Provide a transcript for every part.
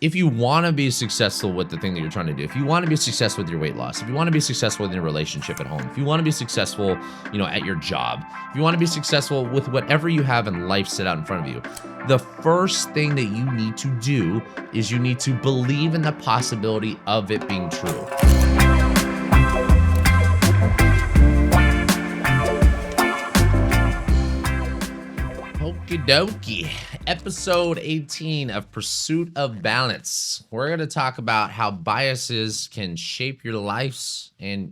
if you want to be successful with the thing that you're trying to do, if you want to be successful with your weight loss, if you want to be successful in your relationship at home, if you want to be successful, at your job, if you want to be successful with whatever you have in life set out in front of you, the first thing that you need to do is you need to believe in the possibility of it being true. Okie dokie. Episode 18 of Pursuit of Balance. We're going to talk about how biases can shape your life and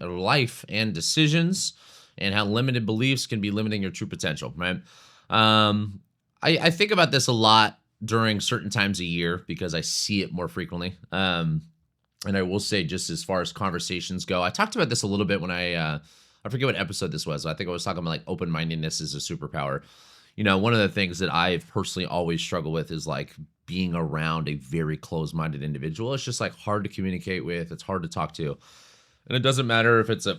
decisions, and how limited beliefs can be limiting your true potential, right? I think about this a lot during certain times of year because I see it more frequently. And I will say, just as far as conversations go, I talked about this a little bit when I forget what episode this was. I think I was talking about like open-mindedness is a superpower. One of the things that I've personally always struggled with is like being around a very closed-minded individual. It's just like hard to communicate with. It's hard to talk to. And it doesn't matter if it's a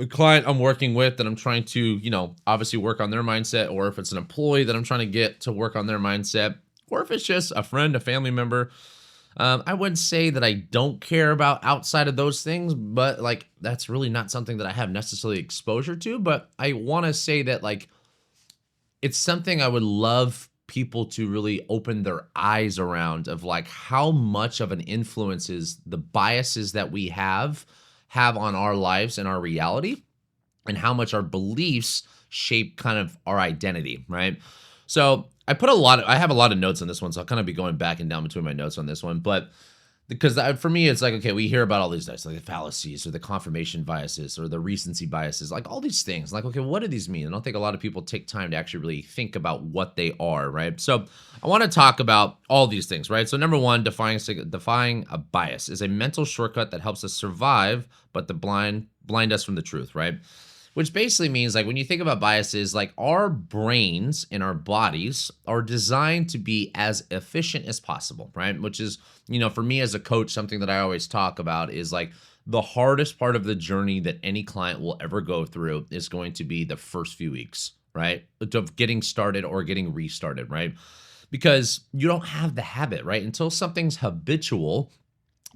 client I'm working with that I'm trying to, obviously work on their mindset, or if it's an employee that I'm trying to get to work on their mindset, or if it's just a friend, a family member. I wouldn't say that I don't care about outside of those things, but like that's really not something that I have necessarily exposure to. But I want to say that like, it's something I would love people to really open their eyes around, of like how much of an influence is the biases that we have on our lives and our reality, and how much our beliefs shape kind of our identity, right? So I have a lot of notes on this one, so I'll kind of be going back and down between my notes on this one, but because for me, it's like, okay, we hear about all these things, like the fallacies or the confirmation biases or the recency biases, like all these things. Like, okay, what do these mean? I don't think a lot of people take time to actually really think about what they are, right? So I want to talk about all these things, right? So number one, defying a bias is a mental shortcut that helps us survive, but blind us from the truth, right? Which basically means, like, when you think about biases, like our brains and our bodies are designed to be as efficient as possible, right? Which is, for me as a coach, something that I always talk about is like the hardest part of the journey that any client will ever go through is going to be the first few weeks, right? Of getting started or getting restarted, right? Because you don't have the habit, right? Until something's habitual,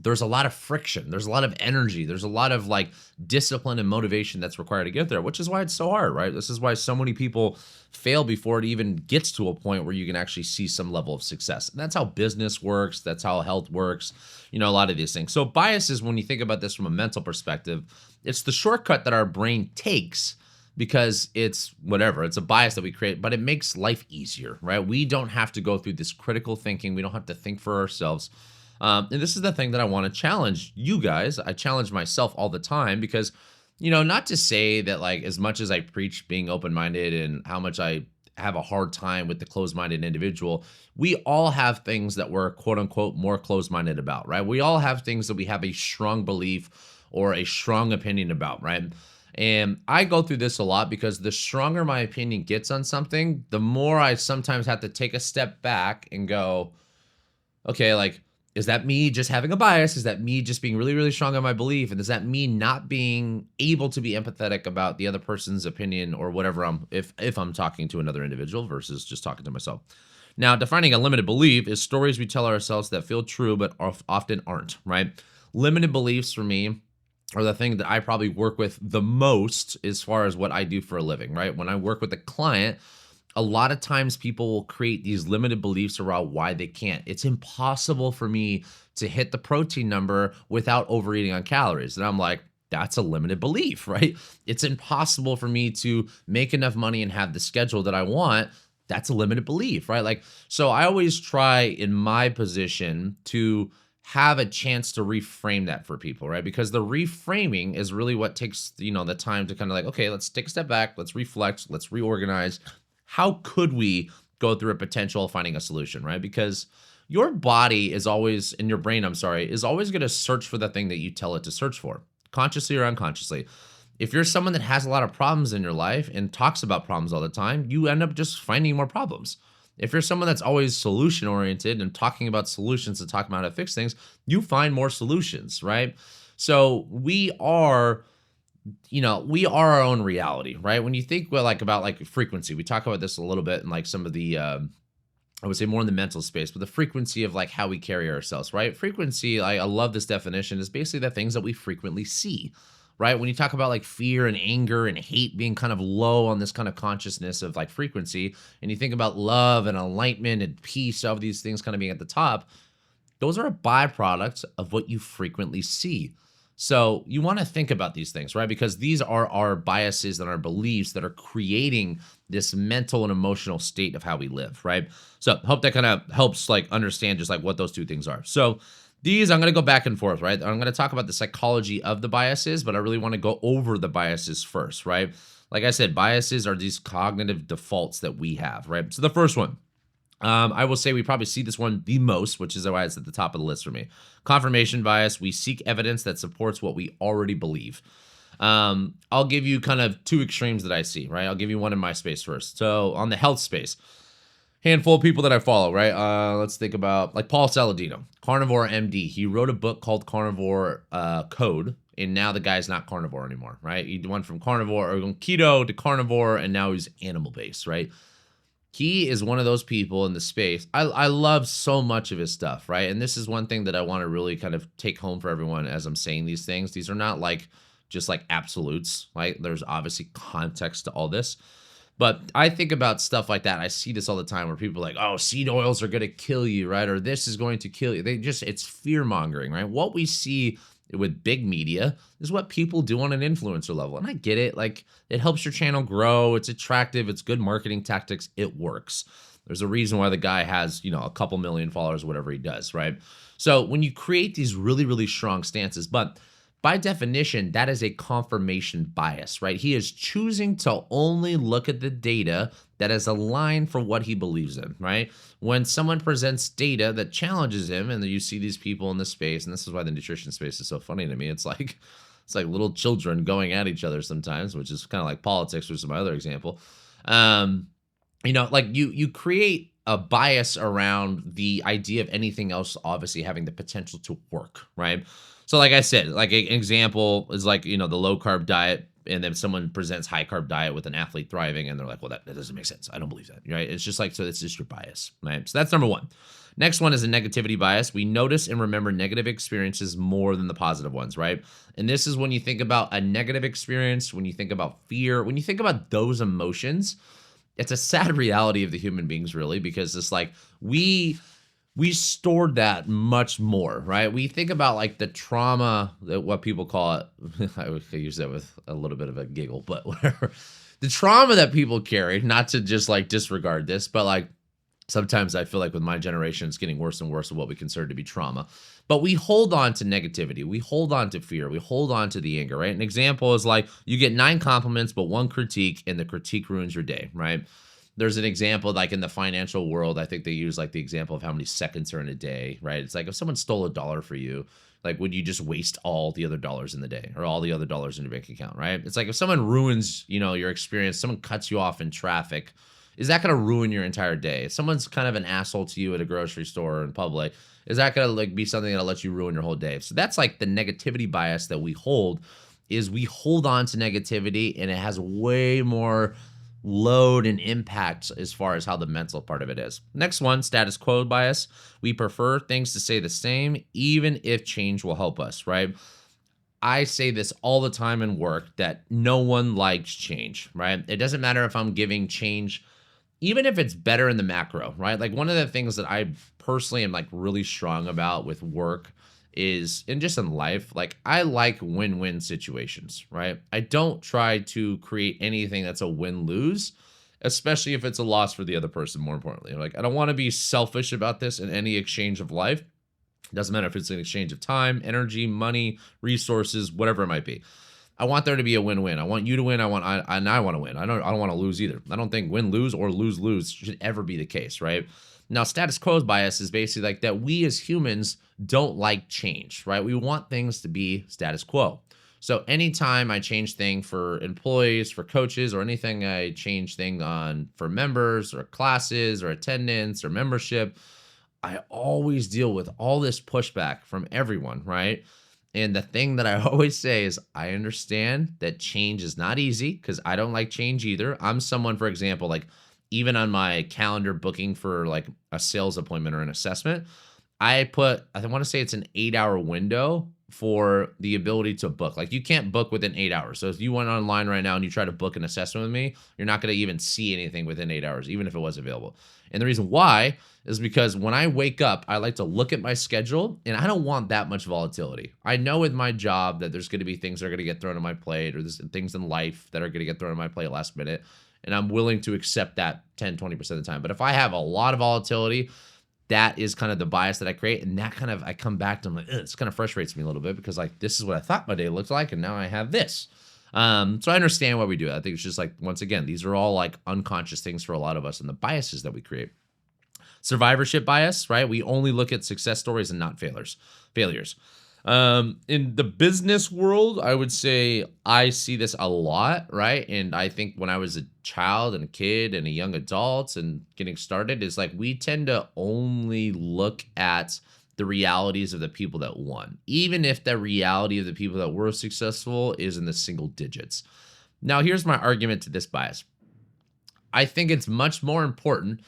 there's a lot of friction. There's a lot of energy. There's a lot of like discipline and motivation that's required to get there, which is why it's so hard, right? This is why so many people fail before it even gets to a point where you can actually see some level of success. And that's how business works. That's how health works. A lot of these things. So biases, when you think about this from a mental perspective, it's the shortcut that our brain takes because it's whatever. It's a bias that we create, but it makes life easier, right? We don't have to go through this critical thinking. We don't have to think for ourselves. And this is the thing that I want to challenge you guys. I challenge myself all the time because, not to say that like as much as I preach being open-minded and how much I have a hard time with the closed-minded individual, we all have things that we're quote unquote more closed-minded about, right? We all have things that we have a strong belief or a strong opinion about, right? And I go through this a lot because the stronger my opinion gets on something, the more I sometimes have to take a step back and go, okay, like, is that me just having a bias? Is that me just being really, really strong on my belief? And is that me not being able to be empathetic about the other person's opinion or whatever if I'm talking to another individual versus just talking to myself? Now, defining a limited belief is stories we tell ourselves that feel true but often aren't, right? Limited beliefs for me are the thing that I probably work with the most as far as what I do for a living, right? When I work with a client, a lot of times people will create these limited beliefs around why they can't. It's impossible for me to hit the protein number without overeating on calories. And I'm like, that's a limited belief, right? It's impossible for me to make enough money and have the schedule that I want. That's a limited belief, right? Like, so I always try in my position to have a chance to reframe that for people, right? Because the reframing is really what takes, the time to kind of like, okay, let's take a step back, let's reflect, let's reorganize. How could we go through a potential of finding a solution, right? Because your body is always, in your brain, is always going to search for the thing that you tell it to search for, consciously or unconsciously. If you're someone that has a lot of problems in your life and talks about problems all the time, you end up just finding more problems. If you're someone that's always solution oriented and talking about solutions and talking about how to fix things, you find more solutions, right? So we are our own reality, right? When you think about frequency, we talk about this a little bit in like some of the I would say more in the mental space, but the frequency of like how we carry ourselves, right? Frequency, I love this definition, is basically the things that we frequently see, right? When you talk about like fear and anger and hate being kind of low on this kind of consciousness of like frequency, and you think about love and enlightenment and peace, of these things kind of being at the top, those are a byproduct of what you frequently see. So you want to think about these things, right? Because these are our biases and our beliefs that are creating this mental and emotional state of how we live, right? So hope that kind of helps like understand just like what those two things are. So these, I'm going to go back and forth, right? I'm going to talk about the psychology of the biases, but I really want to go over the biases first, right? Like I said, biases are these cognitive defaults that we have, right? So the first one, I will say we probably see this one the most, which is why it's at the top of the list for me. Confirmation bias. We seek evidence that supports what we already believe. I'll give you kind of two extremes that I see, right? I'll give you one in my space first. So on the health space, handful of people that I follow, right? Let's think about like Paul Saladino, Carnivore MD. He wrote a book called Carnivore Code, and now the guy's not carnivore anymore, right? He went from carnivore or keto to carnivore, and now he's animal based, right? He is one of those people in the space. I love so much of his stuff, right? And this is one thing that I want to really kind of take home for everyone as I'm saying these things. These are not like just like absolutes, right? There's obviously context to all this. But I think about stuff like that. I see this all the time where people are like, oh, seed oils are going to kill you, right? Or this is going to kill you. It's fear mongering, right? What we see with big media is what people do on an influencer level. And I get it. Like, it helps your channel grow. It's attractive. It's good marketing tactics. It works. There's a reason why the guy has, a couple million followers, whatever he does, right? So when you create these really, really strong stances, but by definition, that is a confirmation bias, right? He is choosing to only look at the data that is aligned for what he believes in, right? When someone presents data that challenges him, and you see these people in the space, and this is why the nutrition space is so funny to me. It's like little children going at each other sometimes, which is kind of like politics, which is my other example. Like you create a bias around the idea of anything else obviously having the potential to work, right? So like I said, like an example is like, the low carb diet, and then someone presents high carb diet with an athlete thriving, and they're like, well, that doesn't make sense. I don't believe that, right? It's just like, so it's just your bias, right? So that's number one. Next one is a negativity bias. We notice and remember negative experiences more than the positive ones, right? And this is when you think about a negative experience, when you think about fear, when you think about those emotions, it's a sad reality of the human beings, really, because it's like we stored that much more, right? We think about like the trauma, what people call it. I use that with a little bit of a giggle, but whatever. The trauma that people carry, not to just like disregard this, but like sometimes I feel like with my generation, it's getting worse and worse of what we consider to be trauma. But we hold on to negativity. We hold on to fear. We hold on to the anger, right? An example is like you get 9 compliments, but 1 critique, and the critique ruins your day, right? There's an example like in the financial world. I think they use like the example of how many seconds are in a day, right? It's like if someone stole $1 for you, like would you just waste all the other dollars in the day or all the other dollars in your bank account, right? It's like if someone ruins, your experience, someone cuts you off in traffic, is that going to ruin your entire day? If someone's kind of an asshole to you at a grocery store or in public, is that going to like be something that'll let you ruin your whole day? So that's like the negativity bias that we hold, is we hold on to negativity, and it has way more load and impact as far as how the mental part of it is. Next one, status quo bias. We prefer things to stay the same, even if change will help us, right? I say this all the time in work that no one likes change, right? It doesn't matter if I'm giving change, even if it's better in the macro, right? Like one of the things that I personally am like really strong about with work is, and just in life, like I like win-win situations, right? I don't try to create anything that's a win-lose, especially if it's a loss for the other person, more importantly. Like I don't want to be selfish about this in any exchange of life. It doesn't matter if it's an exchange of time, energy, money, resources, whatever it might be. I want there to be a win-win. I want you to win. I want to win. I don't want to lose either. I don't think win-lose or lose-lose should ever be the case, right? Now, status quo bias is basically like that we as humans don't like change, right? We want things to be status quo. So anytime I change thing for employees, for coaches, or anything I change thing on for members or classes or attendance or membership, I always deal with all this pushback from everyone, right? And the thing that I always say is I understand that change is not easy because I don't like change either. I'm someone, for example, like even on my calendar booking for like a sales appointment or an assessment, I want to say it's an 8-hour window for the ability to book. Like you can't book within 8 hours. So if you went online right now and you try to book an assessment with me, you're not going to even see anything within 8 hours, even if it was available. And the reason why is because when I wake up, I like to look at my schedule and I don't want that much volatility. I know with my job that there's going to be things that are going to get thrown on my plate, or there's things in life that are going to get thrown on my plate last minute. And I'm willing to accept that 10-20% of the time. But if I have a lot of volatility, that is kind of the bias that I create. And that kind of, I come back to, I'm like, it's kind of frustrates me a little bit because like, this is what I thought my day looked like. And now I have this. So I understand why we do it. I think it's just like, once again, these are all like unconscious things for a lot of us and the biases that we create. Survivorship bias, right? We only look at success stories and not failures. In the business world, I would say I see this a lot, right? And I think when I was a child and a kid and a young adult and getting started, is like we tend to only look at the realities of the people that won, even if the reality of the people that were successful is in the single digits. Now, here's my argument to this bias. I think it's much more important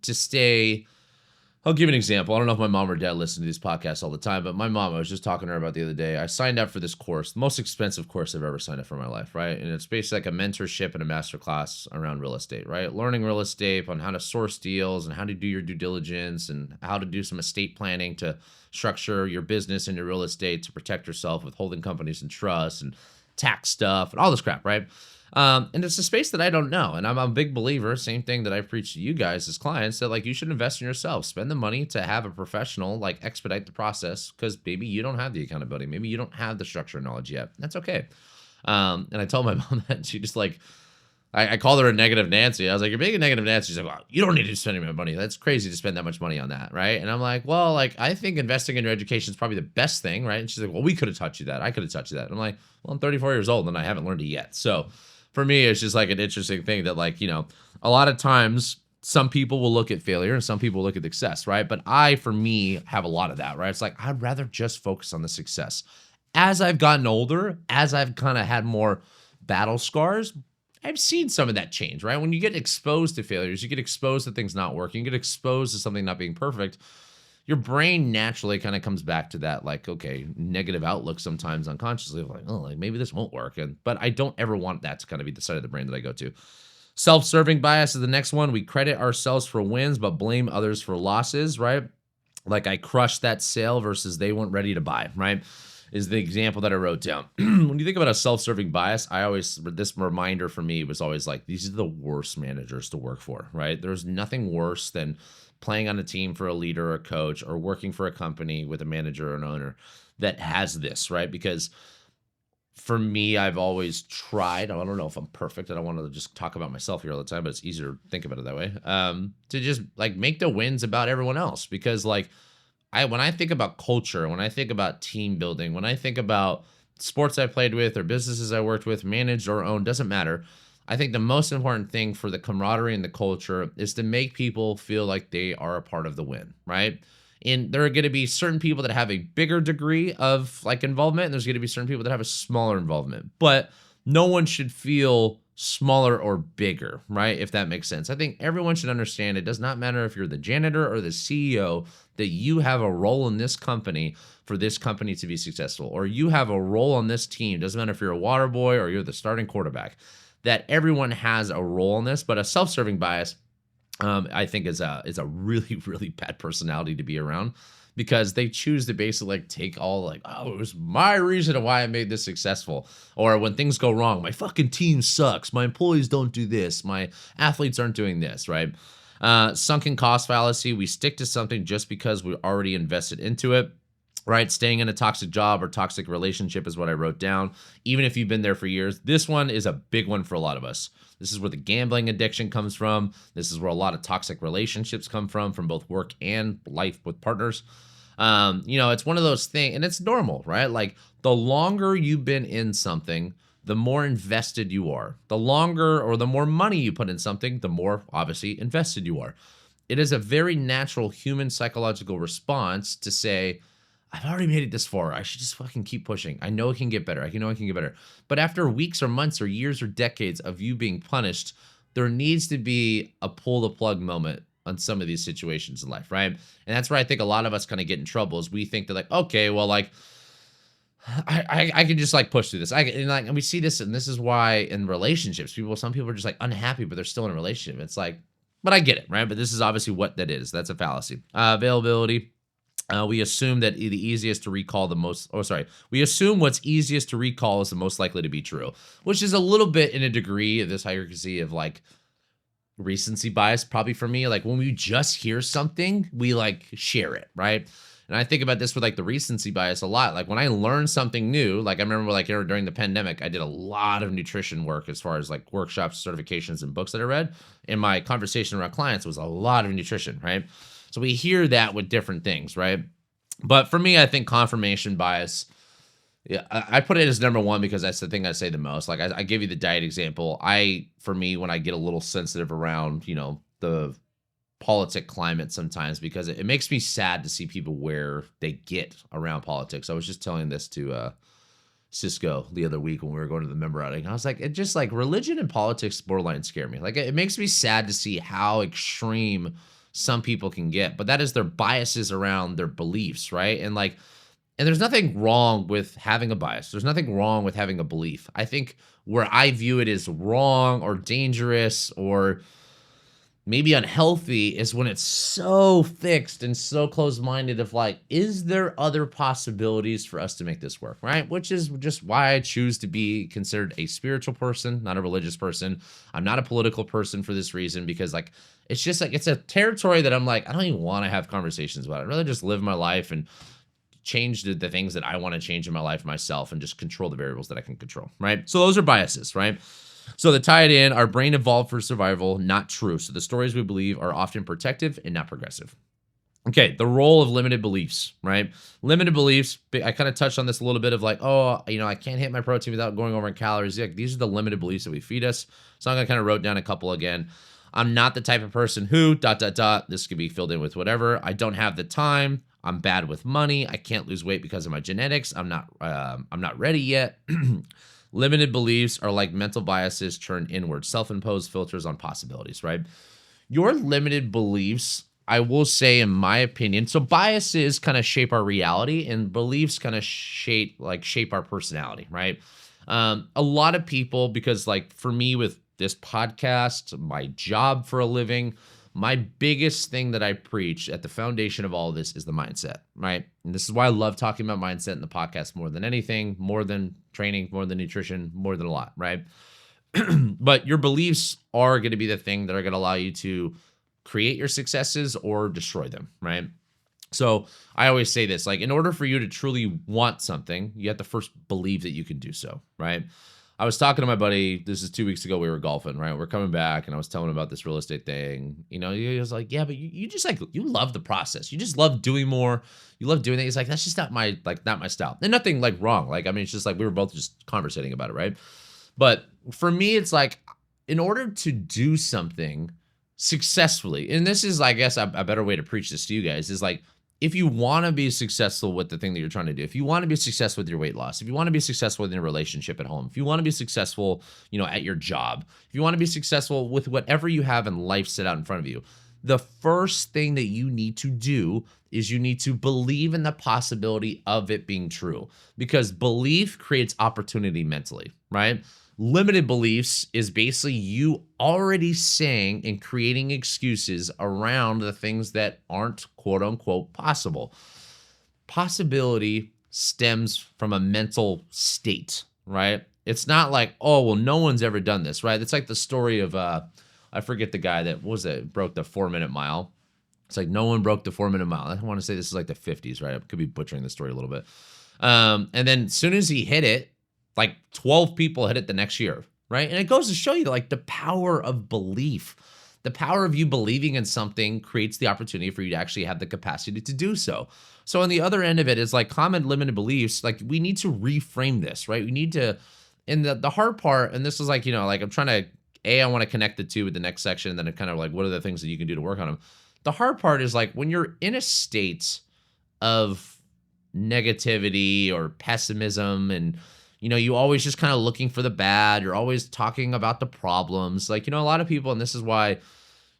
to stay. I'll give an example. I don't know if my mom or dad listen to these podcasts all the time, but my mom, I was just talking to her about the other day. I signed up for this course, the most expensive course I've ever signed up for in my life, right? And it's basically like a mentorship and a master class around real estate, right? Learning real estate on how to source deals and how to do your due diligence and how to do some estate planning to structure your business and your real estate to protect yourself with holding companies and trusts and tax stuff and all this crap, right? And it's a space that I don't know. And I'm a big believer, same thing that I preach to you guys as clients, that like you should invest in yourself. Spend the money to have a professional like expedite the process because maybe you don't have the accountability. Maybe you don't have the structure and knowledge yet. That's okay. And I told my mom that, and she just like, I called her a negative Nancy. I was like, you're being a negative Nancy. She's like, well, you don't need to spend any money. That's crazy to spend that much money on that, right? And I'm like, well, like, I think investing in your education is probably the best thing, right? And she's like, well, we could have taught you that. I could have taught you that. And I'm like, well, I'm 34 years old and I haven't learned it yet. So for me, it's just like an interesting thing that like, a lot of times some people will look at failure and some people will look at success, right? But for me, have a lot of that, right? It's like, I'd rather just focus on the success. As I've gotten older, as I've kind of had more battle scars, I've seen some of that change, right? When you get exposed to failures, you get exposed to things not working, you get exposed to something not being perfect, your brain naturally kind of comes back to that, like, okay, negative outlook sometimes unconsciously, like, oh, like maybe this won't work. But I don't ever want that to kind of be the side of the brain that I go to. Self-serving bias is the next one. We credit ourselves for wins, but blame others for losses, right? Like I crushed that sale versus they weren't ready to buy, right? Is the example that I wrote down. When you think about a self-serving bias, this reminder for me was always like, these are the worst managers to work for, right? There's nothing worse than playing on a team for a leader or a coach or working for a company with a manager or an owner that has this, right? Because for me, I've always tried, I don't know if I'm perfect. I don't want to just talk about myself here all the time, but it's easier to think about it that way. To just like make the wins about everyone else. Because like, when I think about culture, when I think about team building, when I think about sports I played with or businesses I worked with, managed or owned, doesn't matter. I think the most important thing for the camaraderie and the culture is to make people feel like they are a part of the win, right? And there are going to be certain people that have a bigger degree of like involvement, and there's going to be certain people that have a smaller involvement. But no one should feel smaller or bigger, right? If that makes sense. I think everyone should understand it does not matter if you're the janitor or the CEO, that you have a role in this company for this company to be successful, or you have a role on this team. Doesn't matter if you're a water boy or you're the starting quarterback, that everyone has a role in this. But a self-serving bias, I think is a really, really bad personality to be around, because they choose to basically like take all like, oh, it was my reason why I made this successful. Or when things go wrong, my fucking team sucks. My employees don't do this. My athletes aren't doing this, right? Sunken cost fallacy. We stick to something just because we already invested into it, right? Staying in a toxic job or toxic relationship is what I wrote down. Even if you've been there for years, this one is a big one for a lot of us. This is where the gambling addiction comes from. This is where a lot of toxic relationships come from both work and life with partners. It's one of those things, and it's normal, right? Like the longer you've been in something, the more invested you are. The longer or the more money you put in something, the more obviously invested you are. It is a very natural human psychological response to say, I've already made it this far. I should just fucking keep pushing. I know it can get better. I know it can get better. But after weeks or months or years or decades of you being punished, there needs to be a pull the plug moment on some of these situations in life, right? And that's where I think a lot of us kind of get in trouble is we think that like, okay, well, like I can just like push through this. And we see this, and this is why in relationships, some people are just like unhappy, but they're still in a relationship. It's like, but I get it, right? But this is obviously what that is. That's a fallacy. Availability. We assume that the easiest to recall the most, oh, sorry. We assume what's easiest to recall is the most likely to be true, which is a little bit in a degree of this hierarchy of like recency bias, probably for me. Like when we just hear something, we like share it, right? And I think about this with like the recency bias a lot. Like when I learned something new, like I remember like during the pandemic, I did a lot of nutrition work as far as like workshops, certifications, and books that I read. And my conversation around clients was a lot of nutrition, right? So we hear that with different things, right? But for me, I think confirmation bias, yeah, I put it as number one because that's the thing I say the most. Like I give you the diet example. For me, when I get a little sensitive around, the politic climate sometimes because it makes me sad to see people where they get around politics. I was just telling this to Cisco the other week when we were going to the member outing. I was like, it just like religion and politics borderline scare me. Like it makes me sad to see how extreme some people can get, but that is their biases around their beliefs, right? And there's nothing wrong with having a bias. There's nothing wrong with having a belief. I think where I view it as wrong or dangerous or maybe unhealthy is when it's so fixed and so closed-minded of like, is there other possibilities for us to make this work, right? Which is just why I choose to be considered a spiritual person, not a religious person. I'm not a political person for this reason because like, it's just like, it's a territory that I'm like, I don't even want to have conversations about it. I'd rather just live my life and change the things that I want to change in my life myself and just control the variables that I can control, right? So those are biases, right? So to tie it in, our brain evolved for survival, not true. So the stories we believe are often protective and not progressive. Okay, the role of limited beliefs, right? Limited beliefs, I kind of touched on this a little bit of like, oh, I can't hit my protein without going over in calories. Like, these are the limited beliefs that we feed us. So I'm going to kind of wrote down a couple again. I'm not the type of person who, ... This could be filled in with whatever. I don't have the time. I'm bad with money. I can't lose weight because of my genetics. I'm not ready yet. Limited beliefs are like mental biases turned inward, self-imposed filters on possibilities, right? Your limited beliefs, I will say, in my opinion, so biases kind of shape our reality and beliefs kind of shape our personality, right? A lot of people, because like for me with this podcast, my job for a living, my biggest thing that I preach at the foundation of all of this is the mindset, right? And this is why I love talking about mindset in the podcast more than anything, more than training, more than nutrition, more than a lot, right? But your beliefs are going to be the thing that are going to allow you to create your successes or destroy them, right? So I always say this, like in order for you to truly want something, you have to first believe that you can do so, right? I was talking to my buddy, this is 2 weeks ago, we were golfing, right? We're coming back and I was telling him about this real estate thing. He was like, yeah, but you just like, you love the process. You just love doing more. You love doing that. He's like, that's just not my style. And nothing like wrong. Like, I mean, it's just like, we were both just conversating about it, right? But for me, it's like, in order to do something successfully, and this is, I guess, a better way to preach this to you guys, is like, if you want to be successful with the thing that you're trying to do, if you want to be successful with your weight loss, if you want to be successful in your relationship at home, if you want to be successful, at your job, if you want to be successful with whatever you have in life set out in front of you, the first thing that you need to do is you need to believe in the possibility of it being true, because belief creates opportunity mentally, right? Limited beliefs is basically you already saying and creating excuses around the things that aren't quote unquote possible. Possibility stems from a mental state, right? It's not like, oh, well, no one's ever done this, right? It's like the story of, I forget the guy that broke the 4-minute mile. It's like no one broke the 4-minute mile. I want to say this is like the 50s, right? I could be butchering the story a little bit. And then as soon as he hit it, like 12 people hit it the next year, right? And it goes to show you like the power of belief. The power of you believing in something creates the opportunity for you to actually have the capacity to do so. So on the other end of it is like common limited beliefs. Like we need to reframe this, right? We need to, and the hard part, and this is like, like I'm trying to, I want to connect the two with the next section. And then it kind of like, what are the things that you can do to work on them? The hard part is like when you're in a state of negativity or pessimism and You always just kind of looking for the bad. You're always talking about the problems. Like, a lot of people, and this is why,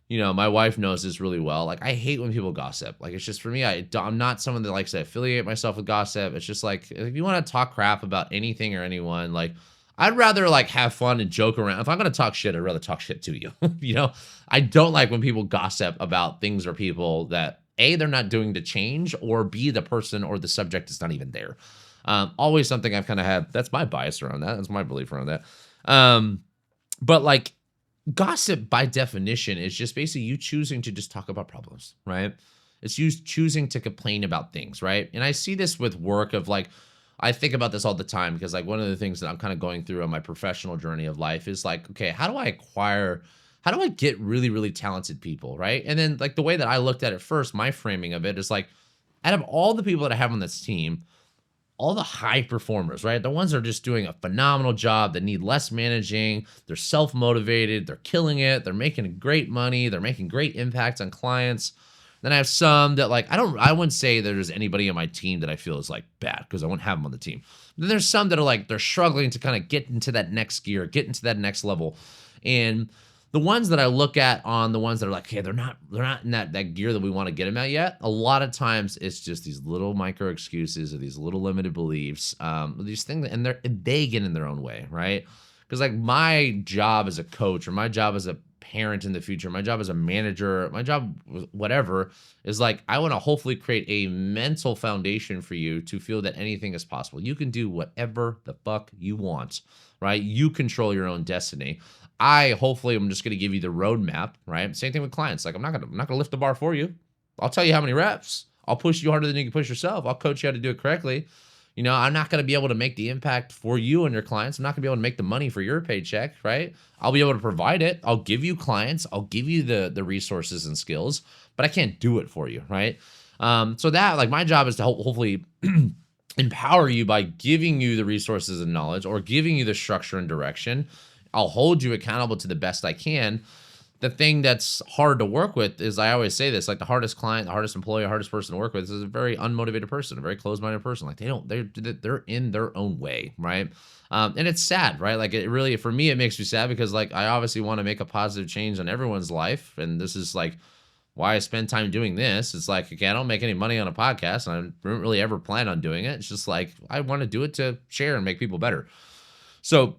my wife knows this really well. Like, I hate when people gossip. Like, it's just for me, I'm not someone that likes to affiliate myself with gossip. It's just like, if you want to talk crap about anything or anyone, like, I'd rather like have fun and joke around. If I'm going to talk shit, I'd rather talk shit to you. I don't like when people gossip about things or people that A, they're not doing to change, or B, the person or the subject is not even there. Always something I've kind of had. That's my bias around that. That's my belief around that. But like, gossip by definition is just basically you choosing to just talk about problems, right? It's you choosing to complain about things, right? And I see this with work of like, I think about this all the time because like one of the things that I'm kind of going through on my professional journey of life is like, okay, how do I get really, really talented people, right? And then like the way that I looked at it first, my framing of it is like, out of all the people that I have on this team, all the high performers, right? The ones that are just doing a phenomenal job that need less managing, they're self-motivated, they're killing it, they're making great money, they're making great impacts on clients. Then I have some that like, I wouldn't say there's anybody on my team that I feel is like bad because I wouldn't have them on the team. Then there's some that are like, they're struggling to kind of get into that next gear, get into that next level. And the ones that I look at on the ones that are like, hey, they're not in that gear that we want to get them at yet. A lot of times it's just these little micro excuses or these little limited beliefs, these things, and they get in their own way, right? Because like my job as a coach or my job as a parent in the future, my job as a manager, my job, whatever, is like, I want to hopefully create a mental foundation for you to feel that anything is possible. You can do whatever the fuck you want, right? You control your own destiny. Hopefully I'm just going to give you the roadmap, right? Same thing with clients. Like I'm not going to lift the bar for you. I'll tell you how many reps. I'll push you harder than you can push yourself. I'll coach you how to do it correctly. I'm not going to be able to make the impact for you and your clients. I'm not going to be able to make the money for your paycheck, right? I'll be able to provide it. I'll give you clients. I'll give you the resources and skills, but I can't do it for you, right? So that like my job is to hopefully empower you by giving you the resources and knowledge or giving you the structure and direction. I'll hold you accountable to the best I can. The thing that's hard to work with is, I always say this, like the hardest client, the hardest employee, the hardest person to work with is a very unmotivated person, a very closed-minded person. Like they're in their own way, right? And it's sad, right? Like it really, for me, it makes me sad because like I obviously want to make a positive change on everyone's life. And this is like why I spend time doing this. It's like, okay, I don't make any money on a podcast and I don't really ever plan on doing it. It's just like, I want to do it to share and make people better. So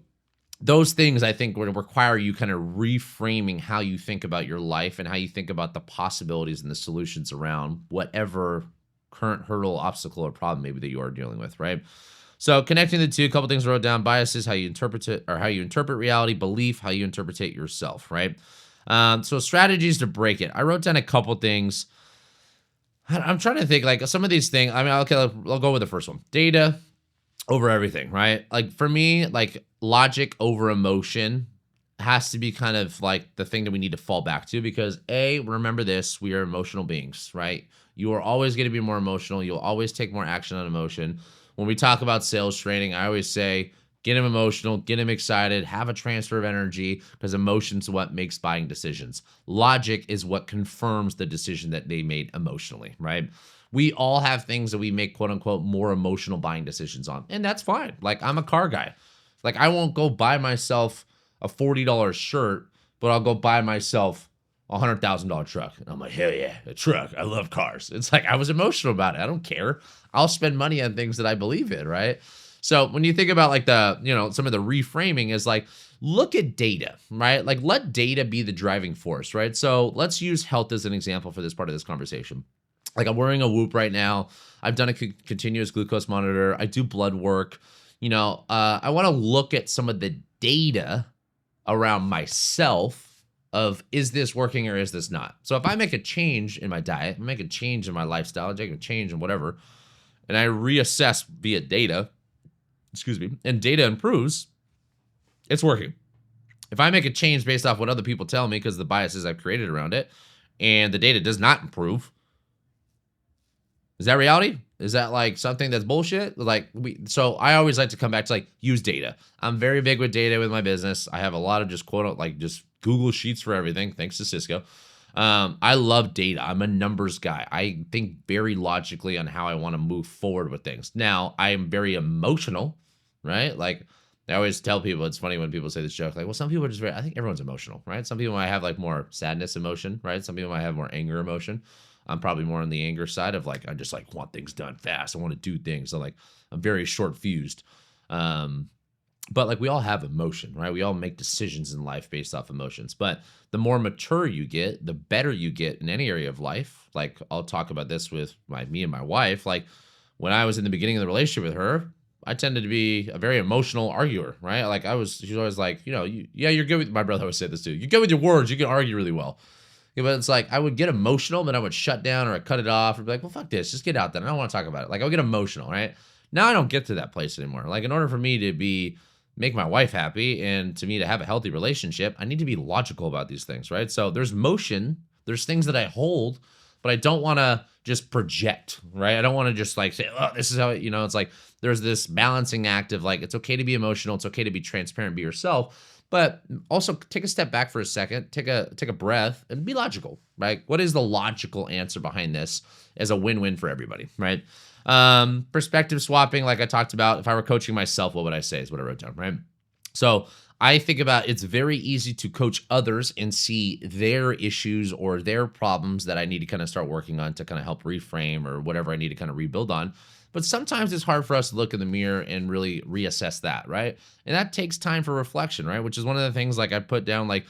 those things I think would require you kind of reframing how you think about your life and how you think about the possibilities and the solutions around whatever current hurdle, obstacle, or problem maybe that you are dealing with, right? So connecting the two, a couple things I wrote down: biases, how you interpret it, or how you interpret reality; belief, how you interpret yourself, right? So strategies to break it. I wrote down a couple things. I'm trying to think like some of these things. I mean, okay, I'll go with the first one: data over everything, right? Like for me, like logic over emotion has to be kind of like the thing that we need to fall back to because remember this, we are emotional beings, right? You are always going to be more emotional. You'll always take more action on emotion. When we talk about sales training, I always say, get them emotional, get them excited, have a transfer of energy because emotion's what makes buying decisions. Logic is what confirms the decision that they made emotionally, right? We all have things that we make quote unquote more emotional buying decisions on. And that's fine. Like I'm a car guy. Like I won't go buy myself a $40 shirt, but I'll go buy myself a $100,000 truck. And I'm like, hell yeah, a truck. I love cars. It's like I was emotional about it. I don't care. I'll spend money on things that I believe in, right? So when you think about like some of the reframing is like, look at data, right? Like let data be the driving force, right? So let's use health as an example for this part of this conversation. Like I'm wearing a Whoop right now. I've done a continuous glucose monitor. I do blood work. I want to look at some of the data around myself of, is this working or is this not? So if I make a change in my diet, make a change in my lifestyle, make a change in whatever, and I reassess via data, and data improves, it's working. If I make a change based off what other people tell me because of the biases I've created around it, and the data does not improve, is that reality? Is that like something that's bullshit? So I always like to come back to like use data. I'm very big with data with my business. I have a lot of just just Google Sheets for everything. Thanks to Cisco. I love data. I'm a numbers guy. I think very logically on how I want to move forward with things. Now I am very emotional right? Like I always tell people, it's funny when people say this joke, like, well, some people are just I think everyone's emotional, right? Some people might have like more sadness emotion, right? Some people might have more anger emotion. I'm probably more on the anger side of like, I just like want things done fast. I want to do things. So like I'm very short fused. Um, but like we all have emotion, right? We all make decisions in life based off emotions. But the more mature you get, the better you get in any area of life. Like I'll talk about this with me and my wife. Like when I was in the beginning of the relationship with her, I tended to be a very emotional arguer, right? Like she's always like, yeah, you're good with, my brother always said this too. You're good with your words. You can argue really well. Yeah, but it's like I would get emotional, then I would shut down or I cut it off and be like, well, fuck this. Just get out there. I don't want to talk about it. Like I would get emotional, right? Now I don't get to that place anymore. Like in order for me to make my wife happy and to me to have a healthy relationship, I need to be logical about these things, right? So there's motion, there's things that I hold, but I don't want to just project, right? I don't want to just like say, oh, this is how, it's like there's this balancing act of like, it's okay to be emotional. It's okay to be transparent, be yourself. But also take a step back for a second, take a breath and be logical, right? What is the logical answer behind this as a win-win for everybody, right? Perspective swapping, like I talked about, if I were coaching myself, what would I say is what I wrote down, right? So I think about it's very easy to coach others and see their issues or their problems that I need to kind of start working on to kind of help reframe or whatever I need to kind of rebuild on. But sometimes it's hard for us to look in the mirror and really reassess that, right? And that takes time for reflection, right? Which is one of the things like I put down like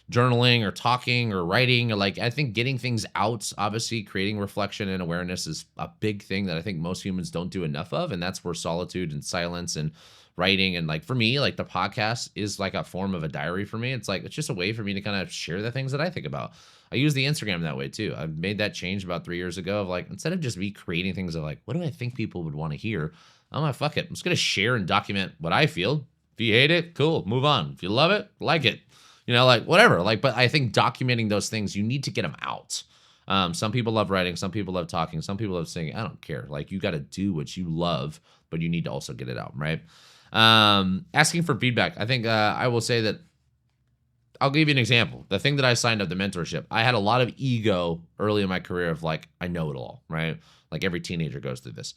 journaling or talking or writing or like I think getting things out, obviously creating reflection and awareness is a big thing that I think most humans don't do enough of. And that's where solitude and silence and writing and like for me, like the podcast is like a form of a diary for me. It's like it's just a way for me to kind of share the things that I think about. I use the Instagram that way too. I made that change about 3 years ago of like, instead of just me creating things of like, what do I think people would want to hear? I'm like, fuck it. I'm just going to share and document what I feel. If you hate it, cool, move on. If you love it, like it, like whatever. Like, but I think documenting those things, you need to get them out. Some people love writing. Some people love talking. Some people love singing. I don't care. Like you got to do what you love, but you need to also get it out. Right. Asking for feedback. I think, I will say that I'll give you an example. The thing that I signed up, the mentorship, I had a lot of ego early in my career of like, I know it all, right? Like every teenager goes through this.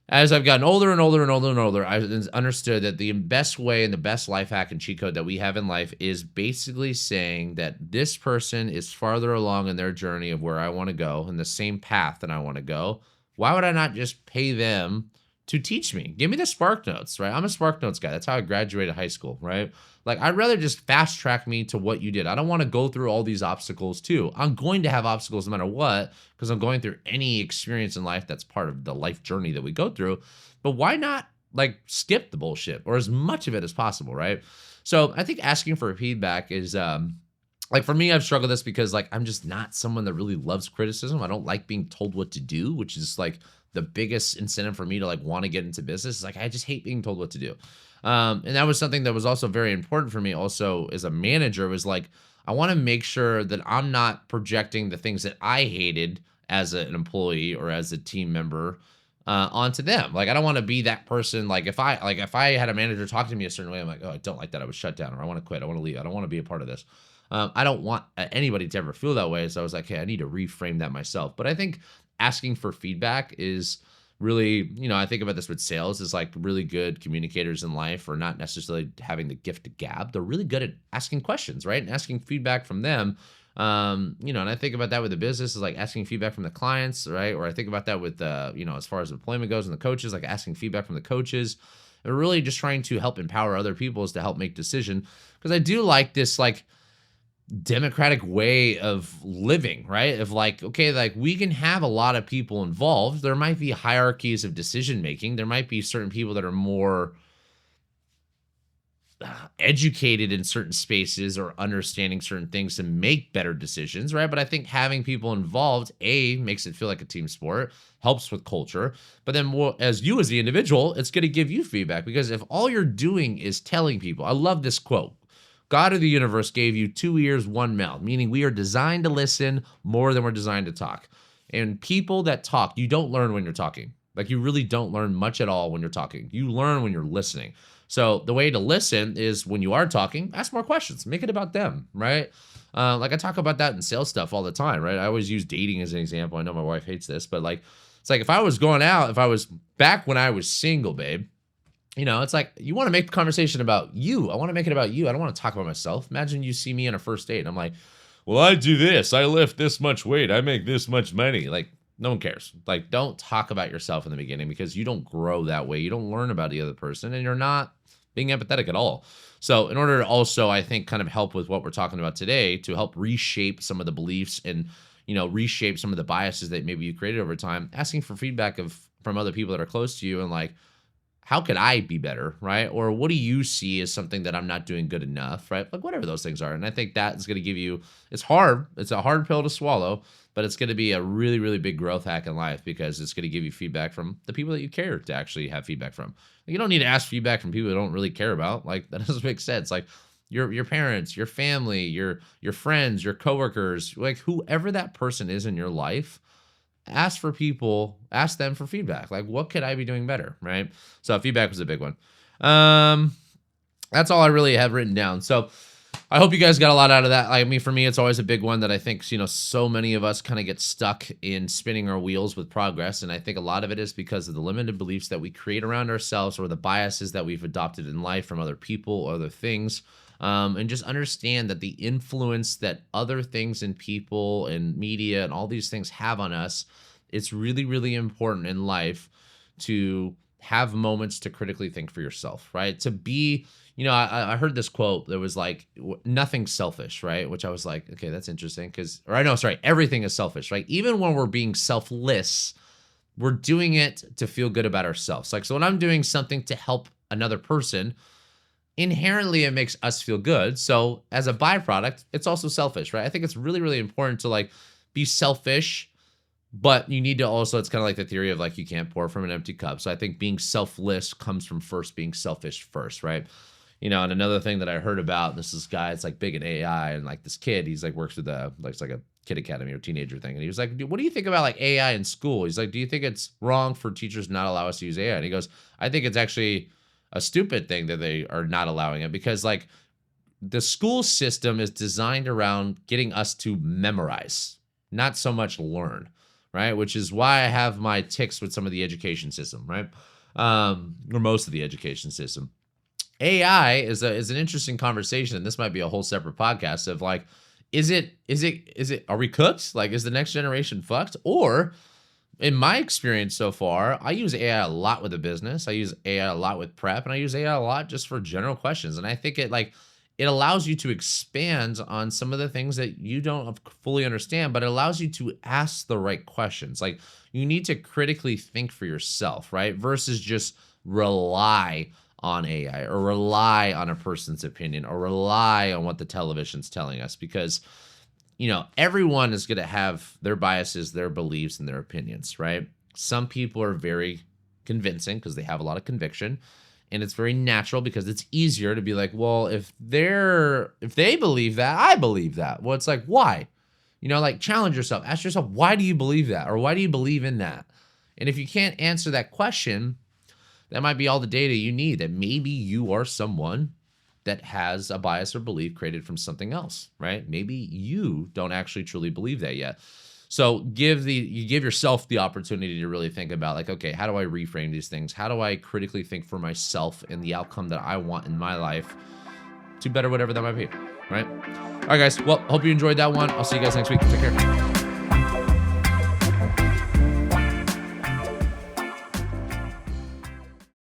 As I've gotten older and older and older and older, I understood that the best way and the best life hack and cheat code that we have in life is basically saying that this person is farther along in their journey of where I want to go in the same path that I want to go. Why would I not just pay them to teach me? Give me the Spark Notes, right? I'm a Spark Notes guy. That's how I graduated high school, right? Like, I'd rather just fast track me to what you did. I don't want to go through all these obstacles too. I'm going to have obstacles no matter what, because I'm going through any experience in life that's part of the life journey that we go through. But why not like skip the bullshit or as much of it as possible, right? So I think asking for feedback is, like for me, I've struggled with this because like I'm just not someone that really loves criticism. I don't like being told what to do, which is like the biggest incentive for me to like want to get into business. Is like I just hate being told what to do. And that was something that was also very important for me also as a manager was like, I want to make sure that I'm not projecting the things that I hated as an employee or as a team member onto them. Like, I don't want to be that person. Like if I had a manager talk to me a certain way, I'm like, oh, I don't like that. I would shut down or I want to quit. I want to leave. I don't want to be a part of this. I don't want anybody to ever feel that way. So I was like, hey, I need to reframe that myself. But I think asking for feedback is really, I think about this with sales is like really good communicators in life are not necessarily having the gift to gab. They're really good at asking questions, right? And asking feedback from them. And I think about that with the business is like asking feedback from the clients, right? Or I think about that with, as far as employment goes and the coaches, like asking feedback from the coaches and really just trying to help empower other people is to help make decision. Because I do like this, like, democratic way of living, right? Of like, okay, like we can have a lot of people involved. There might be hierarchies of decision making. There might be certain people that are more educated in certain spaces or understanding certain things to make better decisions, right? But I think having people involved, makes it feel like a team sport, helps with culture. But then as you as the individual, it's going to give you feedback because if all you're doing is telling people, I love this quote. God of the universe gave you 2 ears, 1 mouth, meaning we are designed to listen more than we're designed to talk. And people that talk, you don't learn when you're talking. Like you really don't learn much at all when you're talking. You learn when you're listening. So the way to listen is when you are talking, ask more questions, make it about them, right? Like I talk about that in sales stuff all the time, right? I always use dating as an example. I know my wife hates this, but like, it's like if I was going out, if I was back when I was single, babe, It's like you want to make the conversation about you. I want to make it about you. I don't want to talk about myself. Imagine you see me on a first date and I'm like, well, I do this. I lift this much weight. I make this much money. Like, no one cares. Like, don't talk about yourself in the beginning because you don't grow that way. You don't learn about the other person and you're not being empathetic at all. So, in order to also, I think, kind of help with what we're talking about today to help reshape some of the beliefs and, reshape some of the biases that maybe you created over time, asking for feedback from other people that are close to you and like, how could I be better, right? Or what do you see as something that I'm not doing good enough, right? Like whatever those things are. And I think that is going to give you, it's hard. It's a hard pill to swallow, but it's going to be a really, really big growth hack in life because it's going to give you feedback from the people that you care to actually have feedback from. You don't need to ask feedback from people you don't really care about. Like that doesn't make sense. Like your parents, your family, your friends, your coworkers, like whoever that person is in your life, ask them for feedback. Like, what could I be doing better? Right. So feedback was a big one. Um, that's all I really have written down. So I hope you guys got a lot out of that. I mean, for me, it's always a big one that I think, so many of us kind of get stuck in spinning our wheels with progress. And I think a lot of it is because of the limited beliefs that we create around ourselves or the biases that we've adopted in life from other people or other things. And just understand that the influence that other things and people and media and all these things have on us, it's really, really important in life to have moments to critically think for yourself, right? To be, I heard this quote that was like, nothing's selfish, right? Which I was like, okay, that's interesting everything is selfish, right? Even when we're being selfless, we're doing it to feel good about ourselves. Like, so when I'm doing something to help another person, inherently it makes us feel good. So as a byproduct, it's also selfish, right? I think it's really, really important to like be selfish, but you need to also, it's kind of like the theory of like, you can't pour from an empty cup. So I think being selfless comes from first being selfish first, right? And another thing that I heard about, this guy, it's like big in AI and like this kid, he's like works with it's like a kid academy or teenager thing. And he was like, what do you think about like AI in school? He's like, do you think it's wrong for teachers not allow us to use AI? And he goes, I think it's actually a stupid thing that they are not allowing it because like the school system is designed around getting us to memorize, not so much learn, right? Which is why I have my ticks with some of the education system, right? Or most of the education system. AI is an interesting conversation, and this might be a whole separate podcast of like, are we cooked? Like, is the next generation fucked? Or in my experience so far, I use AI a lot with a business. I use AI a lot with prep, and I use AI a lot just for general questions. And I think it allows you to expand on some of the things that you don't fully understand, but it allows you to ask the right questions. Like you need to critically think for yourself, right? Versus just rely on AI or rely on a person's opinion or rely on what the television's telling us because everyone is going to have their biases, their beliefs, and their opinions, right? Some people are very convincing because they have a lot of conviction. And it's very natural because it's easier to be like, well, if they believe that, I believe that. Well, it's like, why? Like challenge yourself. Ask yourself, why do you believe that? Or why do you believe in that? And if you can't answer that question, that might be all the data you need that maybe you are someone that has a bias or belief created from something else, right? Maybe you don't actually truly believe that yet. So you give yourself the opportunity to really think about like, okay, how do I reframe these things? How do I critically think for myself and the outcome that I want in my life to better whatever that might be, right? All right, guys. Well, hope you enjoyed that one. I'll see you guys next week. Take care.